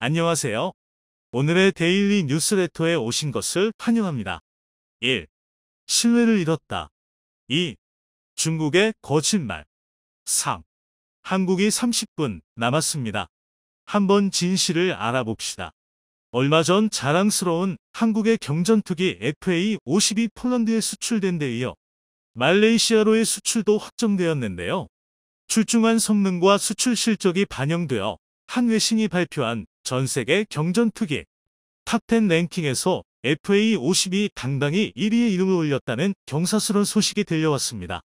안녕하세요. 오늘의 데일리 뉴스레터에 오신 것을 환영합니다. 1. 신뢰를 잃었다. 2. 중국의 거짓말. 3. 한국이 30분 남았습니다. 한번 진실을 알아봅시다. 얼마 전 자랑스러운 한국의 경전투기 FA-52 폴란드에 수출된 데 이어 말레이시아로의 수출도 확정되었는데요. 출중한 성능과 수출 실적이 반영되어 한 외신이 발표한 전세계 경전투기 탑10 랭킹에서 FA-52 당당히 1위에 이름을 올렸다는 경사스러운 소식이 들려왔습니다.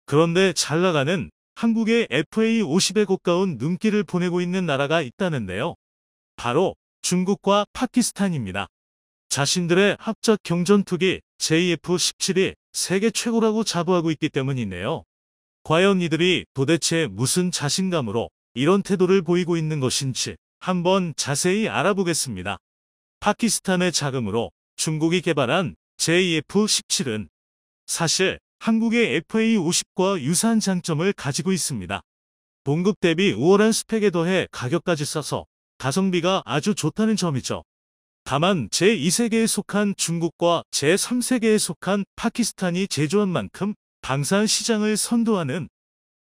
그런데 잘나가는 한국의 FA-50에 고가운 눈길을 보내고 있는 나라가 있다는데요. 바로 중국과 파키스탄입니다. 자신들의 합작 경전투기 JF-17이 세계 최고라고 자부하고 있기 때문이네요. 과연 이들이 도대체 무슨 자신감으로 이런 태도를 보이고 있는 것인지 한번 자세히 알아보겠습니다. 파키스탄의 자금으로 중국이 개발한 JF-17은 사실 한국의 FA-50과 유사한 장점을 가지고 있습니다. 봉급 대비 우월한 스펙에 더해 가격까지 싸서 가성비가 아주 좋다는 점이죠. 다만 제2세계에 속한 중국과 제3세계에 속한 파키스탄이 제조한 만큼 방사한 시장을 선도하는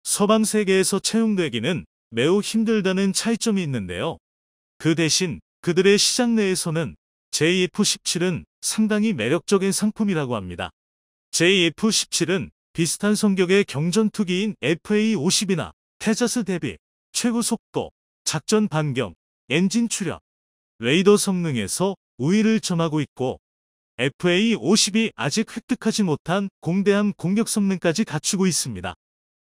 서방 세계에서 채용되기는 매우 힘들다는 차이점이 있는데요. 그 대신 그들의 시장 내에서는 JF-17은 상당히 매력적인 상품이라고 합니다. JF-17은 비슷한 성격의 경전투기인 FA-50이나 테자스 대비 최고 속도, 작전 반경, 엔진 출력, 레이더 성능에서 우위를 점하고 있고 FA-50이 아직 획득하지 못한 공대함 공격 성능까지 갖추고 있습니다.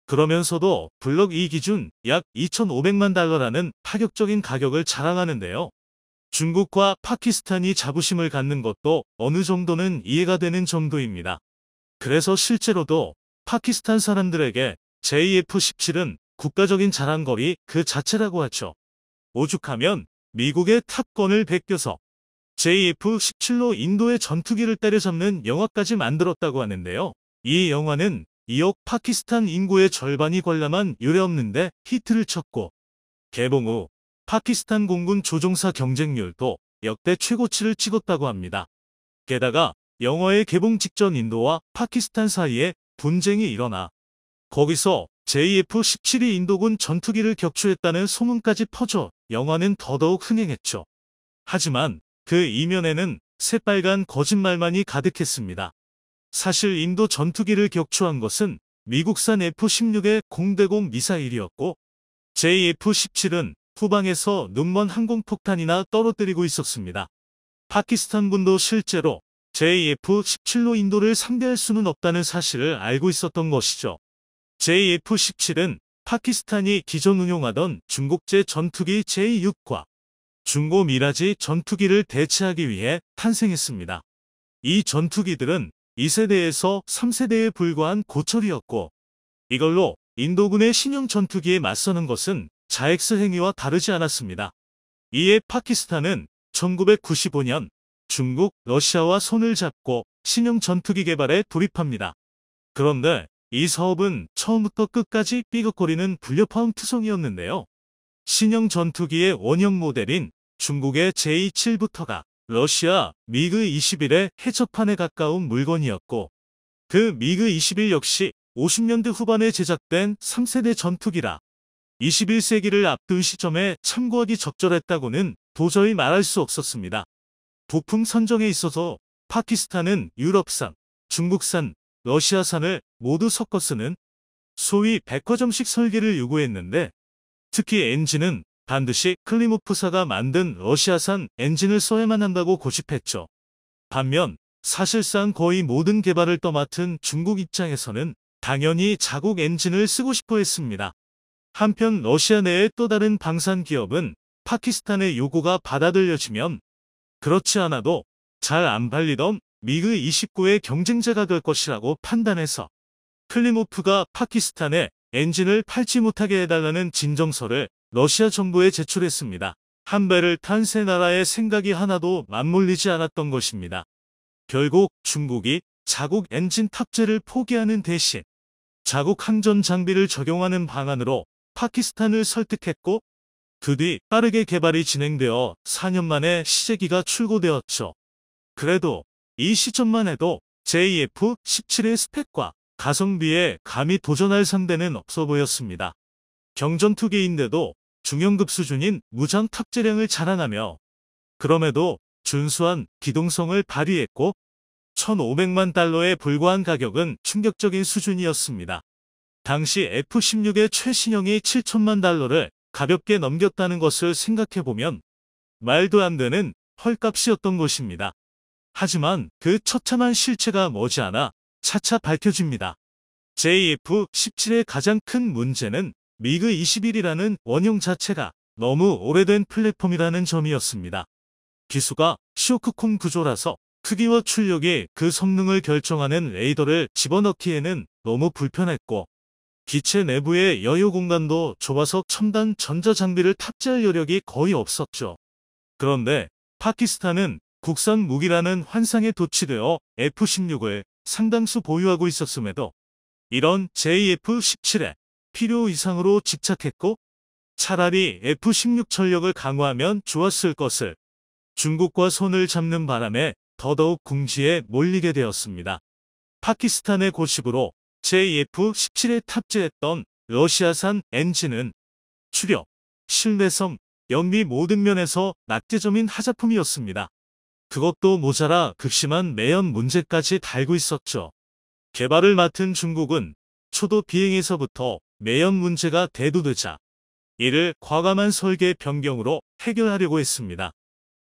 그러면서도 블록 2 기준 약 2,500만 달러라는 파격적인 가격을 자랑하는데요. 중국과 파키스탄이 자부심을 갖는 것도 어느 정도는 이해가 되는 정도입니다. 그래서 실제로도 파키스탄 사람들에게 JF-17은 국가적인 자랑거리 그 자체라고 하죠. 오죽하면 미국의 탑건을 베껴서 JF-17로 인도의 전투기를 때려잡는 영화까지 만들었다고 하는데요. 이 영화는 2억 파키스탄 인구의 절반이 관람한 유례없는데 히트를 쳤고 개봉 후 파키스탄 공군 조종사 경쟁률도 역대 최고치를 찍었다고 합니다. 게다가 영화의 개봉 직전 인도와 파키스탄 사이에 분쟁이 일어나 거기서 JF-17이 인도군 전투기를 격추했다는 소문까지 퍼져 영화는 더더욱 흥행했죠. 하지만 그 이면에는 새빨간 거짓말만이 가득했습니다. 사실 인도 전투기를 격추한 것은 미국산 F-16의 공대공 미사일이었고 JF-17은 후방에서 눈먼 항공폭탄이나 떨어뜨리고 있었습니다. 파키스탄군도 실제로 JF-17로 인도를 상대할 수는 없다는 사실을 알고 있었던 것이죠. JF-17은 파키스탄이 기존 운용하던 중국제 전투기 J-6과 중고 미라지 전투기를 대체하기 위해 탄생했습니다. 이 전투기들은 2세대에서 3세대에 불과한 고철이었고 이걸로 인도군의 신형 전투기에 맞서는 것은 자엑스 행위와 다르지 않았습니다. 이에 파키스탄은 1995년 중국, 러시아와 손을 잡고 신형 전투기 개발에 돌입합니다. 그런데 이 사업은 처음부터 끝까지 삐걱거리는 불협화음 투성이었는데요. 신형 전투기의 원형 모델인 중국의 J7부터가 러시아 미그-21의 해적판에 가까운 물건이었고 그 미그-21 역시 50년대 후반에 제작된 3세대 전투기라 21세기를 앞둔 시점에 참고하기 적절했다고는 도저히 말할 수 없었습니다. 부품 선정에 있어서 파키스탄은 유럽산, 중국산, 러시아산을 모두 섞어 쓰는 소위 백화점식 설계를 요구했는데 특히 엔진은 반드시 클리모프사가 만든 러시아산 엔진을 써야만 한다고 고집했죠. 반면 사실상 거의 모든 개발을 떠맡은 중국 입장에서는 당연히 자국 엔진을 쓰고 싶어 했습니다. 한편 러시아 내의 또 다른 방산 기업은 파키스탄의 요구가 받아들여지면 그렇지 않아도 잘 안 팔리던 미그-29의 경쟁자가 될 것이라고 판단해서 클리모프가 파키스탄에 엔진을 팔지 못하게 해달라는 진정서를 러시아 정부에 제출했습니다. 한 배를 탄 세 나라의 생각이 하나도 맞물리지 않았던 것입니다. 결국 중국이 자국 엔진 탑재를 포기하는 대신 자국 항전 장비를 적용하는 방안으로 파키스탄을 설득했고 그 뒤 빠르게 개발이 진행되어 4년 만에 시제기가 출고되었죠. 그래도 이 시점만 해도 JF-17의 스펙과 가성비에 감히 도전할 상대는 없어 보였습니다. 경전투기인데도 중형급 수준인 무장 탑재량을 자랑하며 그럼에도 준수한 기동성을 발휘했고 1,500만 달러에 불과한 가격은 충격적인 수준이었습니다. 당시 F-16의 최신형이 7천만 달러를 가볍게 넘겼다는 것을 생각해보면 말도 안 되는 헐값이었던 것입니다. 하지만 그 처참한 실체가 머지않아 차차 밝혀집니다. JF-17의 가장 큰 문제는 미그 21이라는 원형 자체가 너무 오래된 플랫폼이라는 점이었습니다. 기수가 쇼크콘 구조라서 크기와 출력이 그 성능을 결정하는 레이더를 집어넣기에는 너무 불편했고 기체 내부의 여유 공간도 좁아서 첨단 전자장비를 탑재할 여력이 거의 없었죠. 그런데 파키스탄은 국산 무기라는 환상에 도취되어 F-16을 상당수 보유하고 있었음에도 이런 JF-17에 필요 이상으로 집착했고 차라리 F-16 전력을 강화하면 좋았을 것을 중국과 손을 잡는 바람에 더더욱 궁지에 몰리게 되었습니다. 파키스탄의 고집으로 JF-17에 탑재했던 러시아산 엔진은 추력, 신뢰성, 연비 모든 면에서 낙제점인 하자품이었습니다. 그것도 모자라 극심한 매연 문제까지 달고 있었죠. 개발을 맡은 중국은 초도 비행에서부터 매연 문제가 대두되자 이를 과감한 설계 변경으로 해결하려고 했습니다.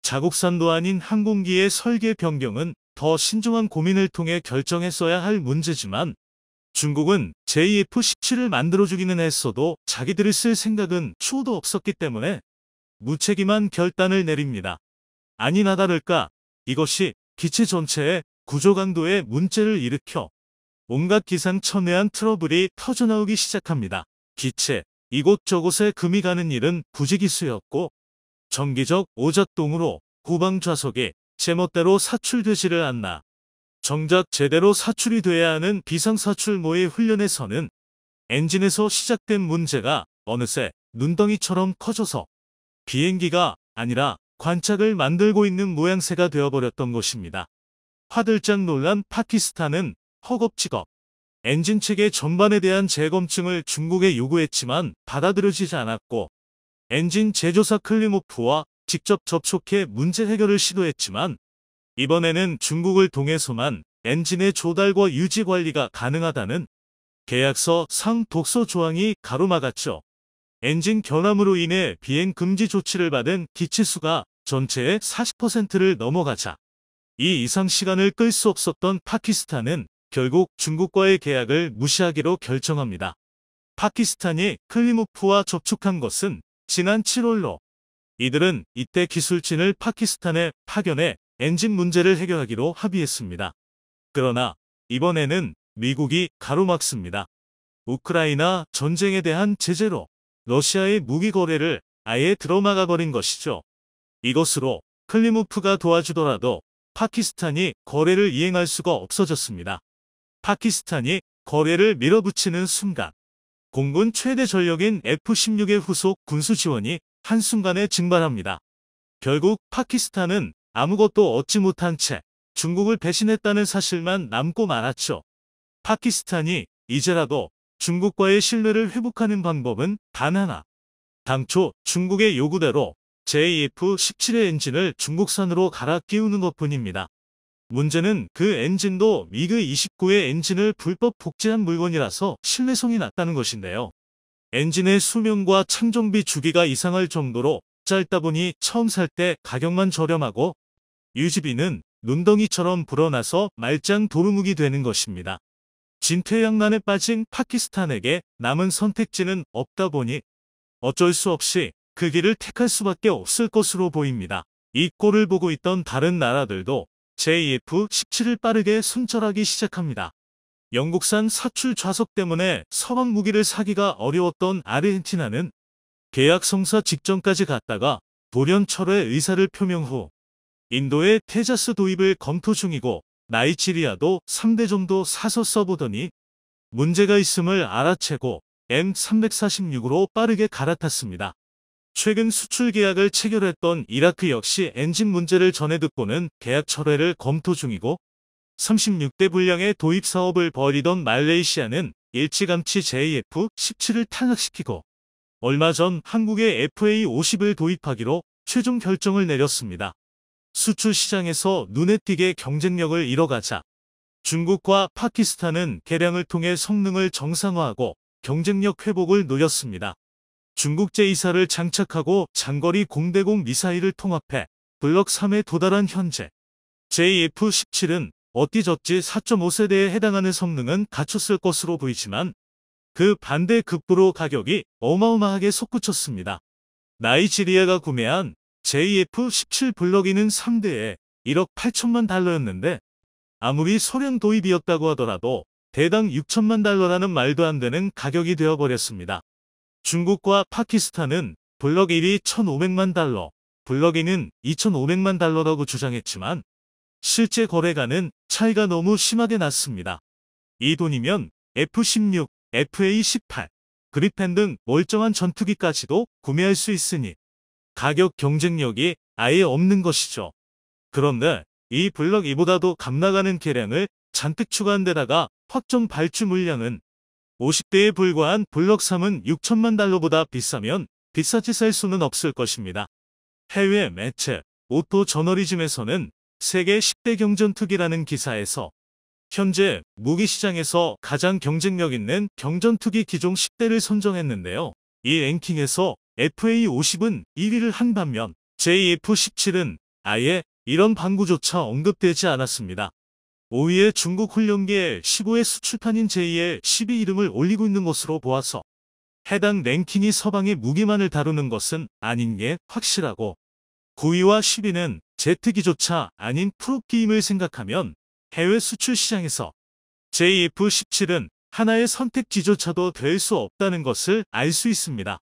자국산도 아닌 항공기의 설계 변경은 더 신중한 고민을 통해 결정했어야 할 문제지만 중국은 JF-17을 만들어주기는 했어도 자기들이 쓸 생각은 추호도 없었기 때문에 무책임한 결단을 내립니다. 아니나 다를까 이것이 기체 전체의 구조 강도에 문제를 일으켜 온갖 기상천외한 트러블이 터져나오기 시작합니다. 기체 이곳저곳에 금이 가는 일은 부지기수였고 정기적 오작동으로 후방 좌석이 제멋대로 사출되지를 않나. 정작 제대로 사출이 돼야 하는 비상사출모의 훈련에서는 엔진에서 시작된 문제가 어느새 눈덩이처럼 커져서 비행기가 아니라 관짝을 만들고 있는 모양새가 되어버렸던 것입니다. 화들짝 놀란 파키스탄은 허겁지겁 엔진 체계 전반에 대한 재검증을 중국에 요구했지만 받아들여지지 않았고 엔진 제조사 클리모프와 직접 접촉해 문제 해결을 시도했지만 이번에는 중국을 통해서만 엔진의 조달과 유지 관리가 가능하다는 계약서 상 독서 조항이 가로막았죠. 엔진 결함으로 인해 비행 금지 조치를 받은 기체 수가 전체의 40%를 넘어가자 이 이상 시간을 끌 수 없었던 파키스탄은 결국 중국과의 계약을 무시하기로 결정합니다. 파키스탄이 클리모프와 접촉한 것은 지난 7월로 이들은 이때 기술진을 파키스탄에 파견해 엔진 문제를 해결하기로 합의했습니다. 그러나 이번에는 미국이 가로막습니다. 우크라이나 전쟁에 대한 제재로 러시아의 무기 거래를 아예 들어막아 버린 것이죠. 이것으로 클리모프가 도와주더라도 파키스탄이 거래를 이행할 수가 없어졌습니다. 파키스탄이 거래를 밀어붙이는 순간 공군 최대 전력인 F-16의 후속 군수 지원이 한순간에 증발합니다. 결국 파키스탄은 아무것도 얻지 못한 채 중국을 배신했다는 사실만 남고 말았죠. 파키스탄이 이제라도 중국과의 신뢰를 회복하는 방법은 단 하나. 당초 중국의 요구대로 JF-17의 엔진을 중국산으로 갈아 끼우는 것뿐입니다. 문제는 그 엔진도 미그 29의 엔진을 불법 복제한 물건이라서 신뢰성이 낮다는 것인데요. 엔진의 수명과 창정비 주기가 이상할 정도로 짧다 보니 처음 살 때 가격만 저렴하고 유지비는 눈덩이처럼 불어나서 말짱 도루묵이 되는 것입니다. 진퇴양난에 빠진 파키스탄에게 남은 선택지는 없다 보니 어쩔 수 없이 그 길을 택할 수밖에 없을 것으로 보입니다. 이 꼴을 보고 있던 다른 나라들도 JF-17을 빠르게 손절하기 시작합니다. 영국산 사출 좌석 때문에 서방 무기를 사기가 어려웠던 아르헨티나는 계약 성사 직전까지 갔다가 돌연 철회 의사를 표명 후 인도의 테자스 도입을 검토 중이고 나이지리아도 3대 정도 사서 써보더니 문제가 있음을 알아채고 M346으로 빠르게 갈아탔습니다. 최근 수출 계약을 체결했던 이라크 역시 엔진 문제를 전해 듣고는 계약 철회를 검토 중이고 36대 분량의 도입 사업을 벌이던 말레이시아는 일찌감치 JF-17을 탈락시키고 얼마 전 한국의 FA-50을 도입하기로 최종 결정을 내렸습니다. 수출 시장에서 눈에 띄게 경쟁력을 잃어가자 중국과 파키스탄은 개량을 통해 성능을 정상화하고 경쟁력 회복을 노렸습니다. 중국 제2사를 장착하고 장거리 공대공 미사일을 통합해 블록 3에 도달한 현재 JF-17은 어찌저찌 4.5세대에 해당하는 성능은 갖췄을 것으로 보이지만 그 반대 급부로 가격이 어마어마하게 솟구쳤습니다. 나이지리아가 구매한 JF-17 블록 2는 3대에 1억 8천만 달러였는데 아무리 소량 도입이었다고 하더라도 대당 6천만 달러라는 말도 안 되는 가격이 되어버렸습니다. 중국과 파키스탄은 블록 1이 1,500만 달러, 블록 2는 2,500만 달러라고 주장했지만 실제 거래가는 차이가 너무 심하게 났습니다. 이 돈이면 F-16, FA-18, 그리펜 등 멀쩡한 전투기까지도 구매할 수 있으니 가격 경쟁력이 아예 없는 것이죠. 그런데 이 블록 2보다도 값나가는 개량을 잔뜩 추가한 데다가 확정 발주 물량은 50대에 불과한 블록 3은 6천만 달러보다 비싸면 비싸지 살 수는 없을 것입니다. 해외 매체 오토 저널리즘에서는 세계 10대 경전투기라는 기사에서 현재 무기 시장에서 가장 경쟁력 있는 경전투기 기종 10대를 선정했는데요. 이 랭킹에서 FA-50은 1위를 한 반면 JF-17은 아예 이런 방구조차 언급되지 않았습니다. 5위에 중국 훈련기의 15의 수출판인 제2의 12 이름을 올리고 있는 것으로 보아서 해당 랭킹이 서방의 무기만을 다루는 것은 아닌 게 확실하고 9위와 10위는 제트기조차 아닌 프로게임을 생각하면 해외 수출 시장에서 JF-17은 하나의 선택지조차도 될 수 없다는 것을 알 수 있습니다.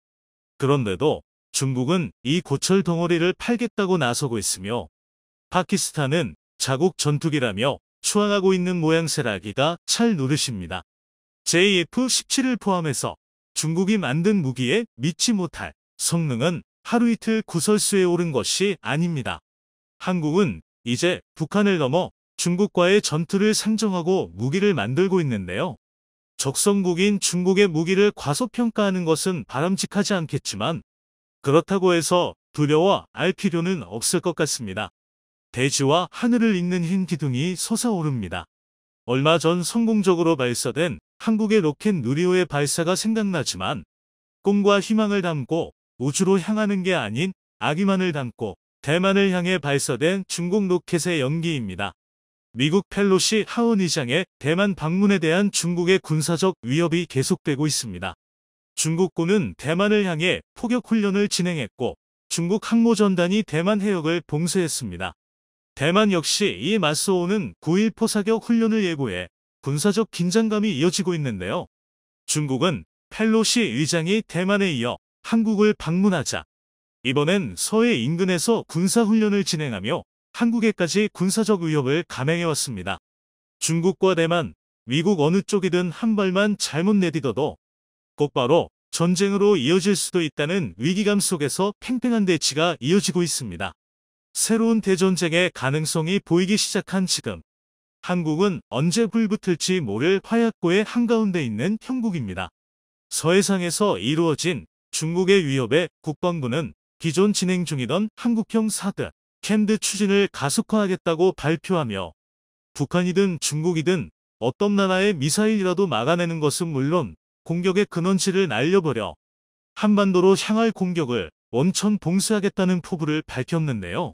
그런데도 중국은 이 고철 덩어리를 팔겠다고 나서고 있으며 파키스탄은 자국 전투기라며 추앙하고 있는 모양새라기가 찰 노릇입니다. JF-17을 포함해서 중국이 만든 무기에 믿지 못할 성능은 하루 이틀 구설수에 오른 것이 아닙니다. 한국은 이제 북한을 넘어 중국과의 전투를 상정하고 무기를 만들고 있는데요. 적성국인 중국의 무기를 과소평가하는 것은 바람직하지 않겠지만 그렇다고 해서 두려워 알 필요는 없을 것 같습니다. 대지와 하늘을 잇는 흰 기둥이 솟아오릅니다. 얼마 전 성공적으로 발사된 한국의 로켓 누리호의 발사가 생각나지만 꿈과 희망을 담고 우주로 향하는 게 아닌 아기만을 담고 대만을 향해 발사된 중국 로켓의 연기입니다. 미국 펠로시 하원 의장의 대만 방문에 대한 중국의 군사적 위협이 계속되고 있습니다. 중국군은 대만을 향해 포격 훈련을 진행했고 중국 항모전단이 대만 해역을 봉쇄했습니다. 대만 역시 이에 맞서오는 9.1 포사격 훈련을 예고해 군사적 긴장감이 이어지고 있는데요. 중국은 펠로시 의장이 대만에 이어 한국을 방문하자 이번엔 서해 인근에서 군사훈련을 진행하며 한국에까지 군사적 위협을 감행해왔습니다. 중국과 대만, 미국 어느 쪽이든 한 발만 잘못 내딛어도 곧바로 전쟁으로 이어질 수도 있다는 위기감 속에서 팽팽한 대치가 이어지고 있습니다. 새로운 대전쟁의 가능성이 보이기 시작한 지금 한국은 언제 불붙을지 모를 화약고의 한가운데 있는 형국입니다. 서해상에서 이루어진 중국의 위협에 국방부는 기존 진행 중이던 한국형 사드, 캠드 추진을 가속화하겠다고 발표하며 북한이든 중국이든 어떤 나라의 미사일이라도 막아내는 것은 물론 공격의 근원지를 날려버려 한반도로 향할 공격을 원천 봉쇄하겠다는 포부를 밝혔는데요.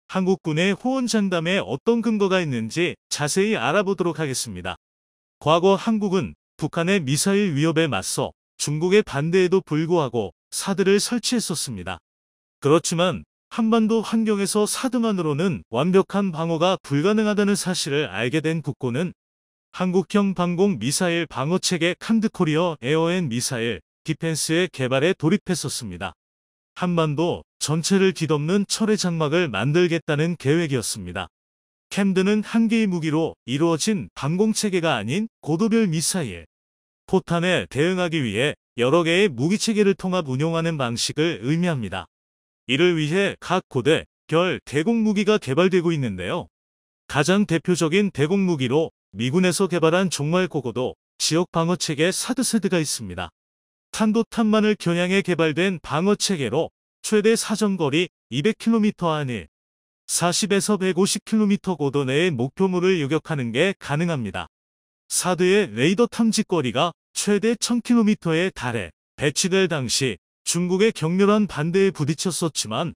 한국군의 호언장담에 어떤 근거가 있는지 자세히 알아보도록 하겠습니다. 과거 한국은 북한의 미사일 위협에 맞서 중국의 반대에도 불구하고 사드를 설치했었습니다. 그렇지만 한반도 환경에서 사드만으로는 완벽한 방어가 불가능하다는 사실을 알게 된 국고는 한국형 방공 미사일 방어체계 캄드코리어 에어앤 미사일 디펜스의 개발에 돌입했었습니다. 한반도 전체를 뒤덮는 철의 장막을 만들겠다는 계획이었습니다. 캠드는 한 개의 무기로 이루어진 방공체계가 아닌 고도별 미사일, 포탄에 대응하기 위해 여러 개의 무기체계를 통합 운용하는 방식을 의미합니다. 이를 위해 각 고대, 결, 대공무기가 개발되고 있는데요. 가장 대표적인 대공무기로 미군에서 개발한 종말고고도 지역 방어체계 사드세드가 있습니다. 탄도탄만을 겨냥해 개발된 방어체계로 최대 사정거리 200km 안에 40에서 150km 고도 내의 목표물을 요격하는 게 가능합니다. 사드의 레이더 탐지거리가 최대 1000km에 달해 배치될 당시 중국의 격렬한 반대에 부딪혔었지만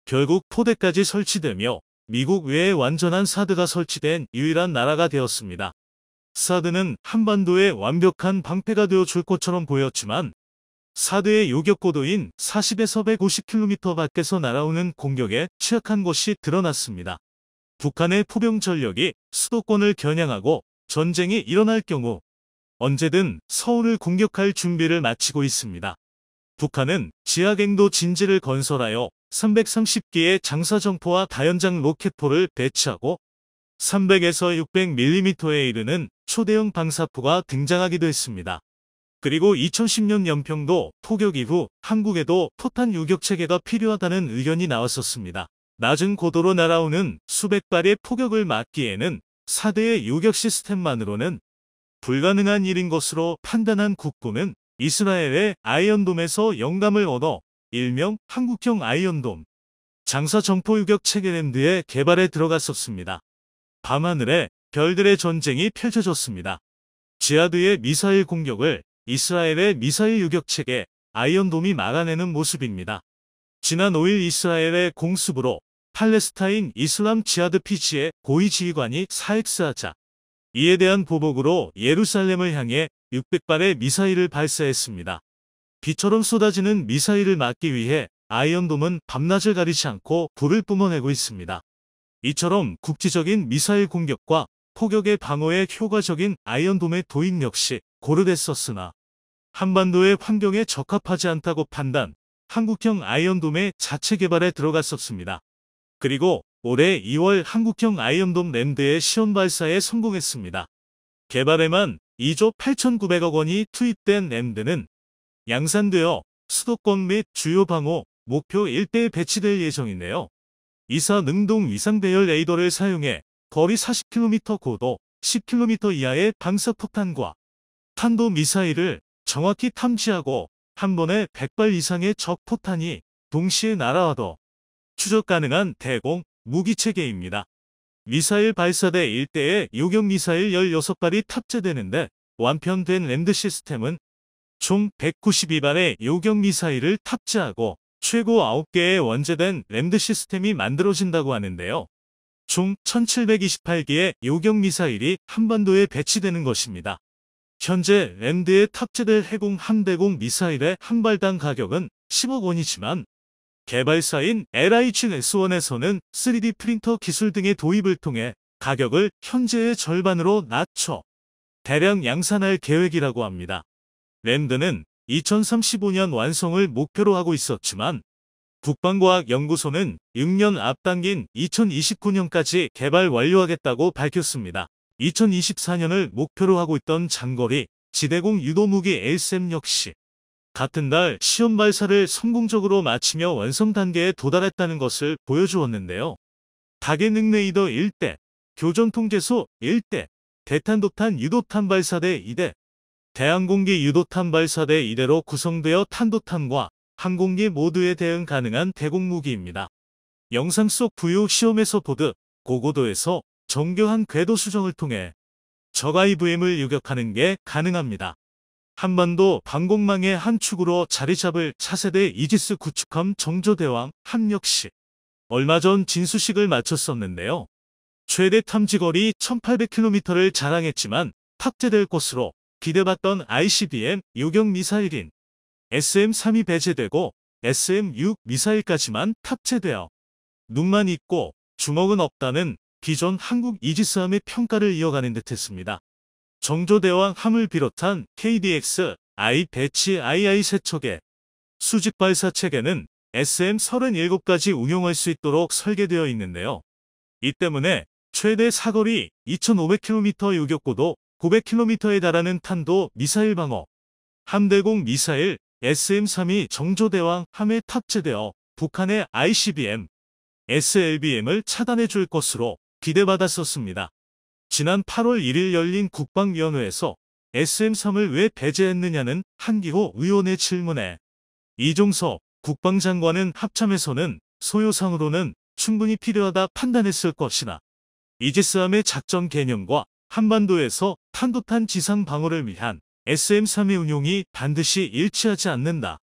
결국 포대까지 설치되며 미국 외에 완전한 사드가 설치된 유일한 나라가 되었습니다. 사드는 한반도에 완벽한 방패가 되어줄 것처럼 보였지만 사드의 요격고도인 40에서 150km 밖에서 날아오는 공격에 취약한 것이 드러났습니다. 북한의 포병 전력이 수도권을 겨냥하고 전쟁이 일어날 경우 언제든 서울을 공격할 준비를 마치고 있습니다. 북한은 지하갱도 진지를 건설하여 330개의 장사정포와 다연장 로켓포를 배치하고 300에서 600mm에 이르는 초대형 방사포가 등장하기도 했습니다. 그리고 2010년 연평도 포격 이후 한국에도 포탄 요격체계가 필요하다는 의견이 나왔었습니다. 낮은 고도로 날아오는 수백 발의 포격을 막기에는 사대의 요격 시스템만으로는 불가능한 일인 것으로 판단한 국군은 이스라엘의 아이언돔에서 영감을 얻어 일명 한국형 아이언돔 장사 정포 요격 체계 램드의 개발에 들어갔었습니다. 밤하늘에 별들의 전쟁이 펼쳐졌습니다. 지하드의 미사일 공격을 이스라엘의 미사일 요격 체계 아이언돔이 막아내는 모습입니다. 지난 5일 이스라엘의 공습으로 팔레스타인 이슬람 지하드 PG의 고위 지휘관이 사액스하자 이에 대한 보복으로 예루살렘을 향해 600발의 미사일을 발사했습니다. 비처럼 쏟아지는 미사일을 막기 위해 아이언돔은 밤낮을 가리지 않고 불을 뿜어내고 있습니다. 이처럼 국지적인 미사일 공격과 포격의 방어에 효과적인 아이언돔의 도입 역시 고려됐었으나 한반도의 환경에 적합하지 않다고 판단, 한국형 아이언돔의 자체 개발에 들어갔었습니다. 그리고 올해 2월 한국형 아이언돔 램드의 시험 발사에 성공했습니다. 개발에만 2조 8,900억 원이 투입된 램드는 양산되어 수도권 및 주요 방어 목표 일대에 배치될 예정인데요. 이사 능동 위상 배열 레이더를 사용해 거리 40km 고도 10km 이하의 방사포탄과 탄도 미사일을 정확히 탐지하고 한 번에 100발 이상의 적 포탄이 동시에 날아와도 추적 가능한 대공 무기체계입니다. 미사일 발사대 일대에 요격 미사일 16발이 탑재되는데 완편된 램드 시스템은 총 192발의 요격 미사일을 탑재하고 최고 9개의 원제된 램드 시스템이 만들어진다고 하는데요. 총 1728개의 요격 미사일이 한반도에 배치되는 것입니다. 현재 램드에 탑재될 해공 함대공 미사일의 한 발당 가격은 10억 원이지만 개발사인 LIGS1에서는 3D 프린터 기술 등의 도입을 통해 가격을 현재의 절반으로 낮춰 대량 양산할 계획이라고 합니다. 램드는 2035년 완성을 목표로 하고 있었지만 국방과학연구소는 6년 앞당긴 2029년까지 개발 완료하겠다고 밝혔습니다. 2024년을 목표로 하고 있던 장거리 지대공 유도무기 LSM 역시 같은 달 시험 발사를 성공적으로 마치며 완성 단계에 도달했다는 것을 보여주었는데요. 다계능 레이더 1대, 교전통제소 1대, 대탄도탄 유도탄 발사대 2대, 대항공기 유도탄 발사대 2대로 구성되어 탄도탄과 항공기 모두에 대응 가능한 대공무기입니다. 영상 속 부유 시험에서 보듯 고고도에서 정교한 궤도 수정을 통해 적 IVM을 요격하는 게 가능합니다. 한반도 방공망의 한 축으로 자리 잡을 차세대 이지스 구축함 정조대왕 함 역시 얼마 전 진수식을 마쳤었는데요. 최대 탐지거리 1800km를 자랑했지만 탑재될 것으로 기대받던 ICBM 요격 미사일인 SM-3이 배제되고 SM-6 미사일까지만 탑재되어 눈만 있고 주먹은 없다는 기존 한국 이지스함의 평가를 이어가는 듯했습니다. 정조대왕 함을 비롯한 KDX, I 배치 II 세척의 수직 발사 체계는 SM-37까지 운용할 수 있도록 설계되어 있는데요. 이 때문에 최대 사거리 2500km 요격고도 900km에 달하는 탄도 미사일 방어 함대공 미사일 SM-3이 정조대왕 함에 탑재되어 북한의 ICBM, SLBM을 차단해 줄 것으로 기대받았었습니다. 지난 8월 1일 열린 국방위원회에서 SM-3을 왜 배제했느냐는 한기호 의원의 질문에 이종석 국방장관은 합참에서는 소요상으로는 충분히 필요하다 판단했을 것이나 이지스함의 작전 개념과 한반도에서 탄도탄 지상 방어를 위한 SM-3의 운용이 반드시 일치하지 않는다.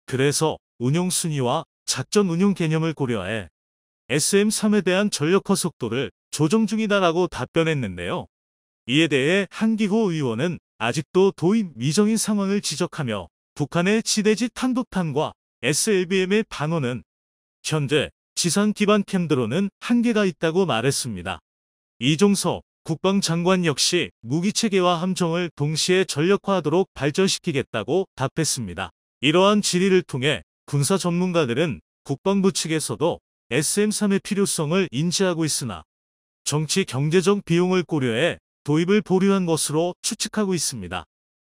그래서 운용 순위와 작전 운용 개념을 고려해 SM-3에 대한 전력화 속도를 조정 중이다라고 답변했는데요. 이에 대해 한기호 의원은 아직도 도입 미정인 상황을 지적하며 북한의 지대지 탄도탄과 SLBM의 방어는 현재 지상 기반 캠드로는 한계가 있다고 말했습니다. 이종석 국방장관 역시 무기체계와 함정을 동시에 전력화하도록 발전시키겠다고 답했습니다. 이러한 질의를 통해 군사 전문가들은 국방부 측에서도 SM-3의 필요성을 인지하고 있으나 정치 경제적 비용을 고려해 도입을 보류한 것으로 추측하고 있습니다.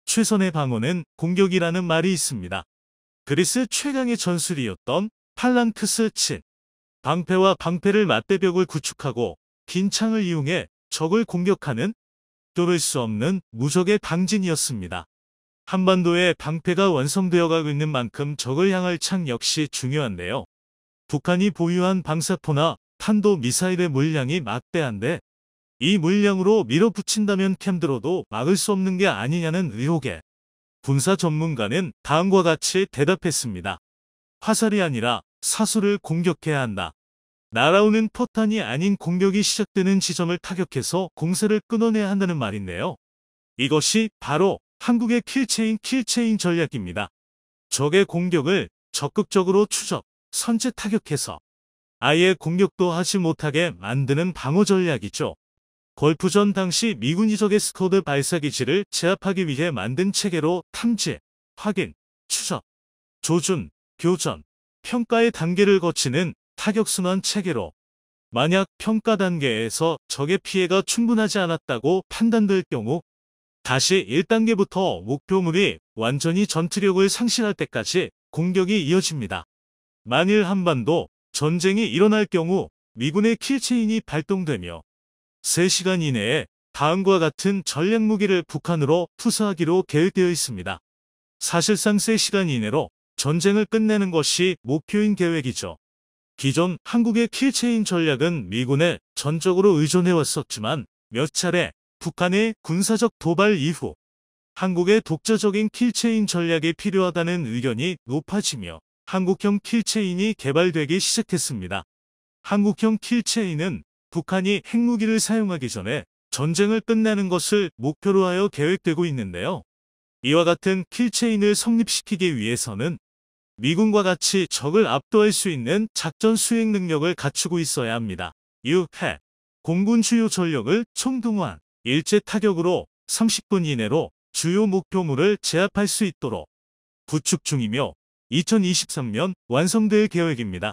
최선의 방어는 공격이라는 말이 있습니다. 그리스 최강의 전술이었던 팔랑크스 친 방패와 방패를 맞대벽을 구축하고 긴 창을 이용해 적을 공격하는 뚫을 수 없는 무적의 방진이었습니다. 한반도의 방패가 완성되어 가고 있는 만큼 적을 향할 창 역시 중요한데요. 북한이 보유한 방사포나 탄도 미사일의 물량이 막대한데 이 물량으로 밀어붙인다면 캠드로도 막을 수 없는 게 아니냐는 의혹에 군사 전문가는 다음과 같이 대답했습니다. 화살이 아니라 사수를 공격해야 한다. 날아오는 포탄이 아닌 공격이 시작되는 지점을 타격해서 공세를 끊어내야 한다는 말인데요. 이것이 바로 한국의 킬체인 전략입니다. 적의 공격을 적극적으로 추적, 선제 타격해서 아예 공격도 하지 못하게 만드는 방어 전략이죠. 걸프전 당시 미군이 적의 스쿼드 발사기지를 제압하기 위해 만든 체계로 탐지, 확인, 추적, 조준, 교전, 평가의 단계를 거치는 타격순환 체계로 만약 평가 단계에서 적의 피해가 충분하지 않았다고 판단될 경우 다시 1단계부터 목표물이 완전히 전투력을 상실할 때까지 공격이 이어집니다. 만일 한반도 전쟁이 일어날 경우 미군의 킬체인이 발동되며 3시간 이내에 다음과 같은 전략 무기를 북한으로 투사하기로 계획되어 있습니다. 사실상 3시간 이내로 전쟁을 끝내는 것이 목표인 계획이죠. 기존 한국의 킬체인 전략은 미군에 전적으로 의존해왔었지만 몇 차례 북한의 군사적 도발 이후 한국의 독자적인 킬체인 전략이 필요하다는 의견이 높아지며 한국형 킬체인이 개발되기 시작했습니다. 한국형 킬체인은 북한이 핵무기를 사용하기 전에 전쟁을 끝내는 것을 목표로 하여 계획되고 있는데요. 이와 같은 킬체인을 성립시키기 위해서는 미군과 같이 적을 압도할 수 있는 작전 수행 능력을 갖추고 있어야 합니다. 6회 공군 주요 전력을 총동원, 일제 타격으로 30분 이내로 주요 목표물을 제압할 수 있도록 구축 중이며 2023년 완성될 계획입니다.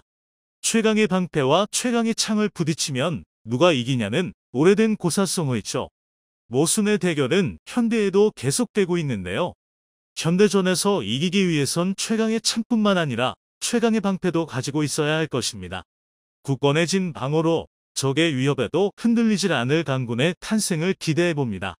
최강의 방패와 최강의 창을 부딪히면 누가 이기냐는 오래된 고사성어있죠. 모순의 대결은 현대에도 계속되고 있는데요. 현대전에서 이기기 위해선 최강의 창뿐만 아니라 최강의 방패도 가지고 있어야 할 것입니다. 굳건해진 방어로 적의 위협에도 흔들리질 않을 강군의 탄생을 기대해봅니다.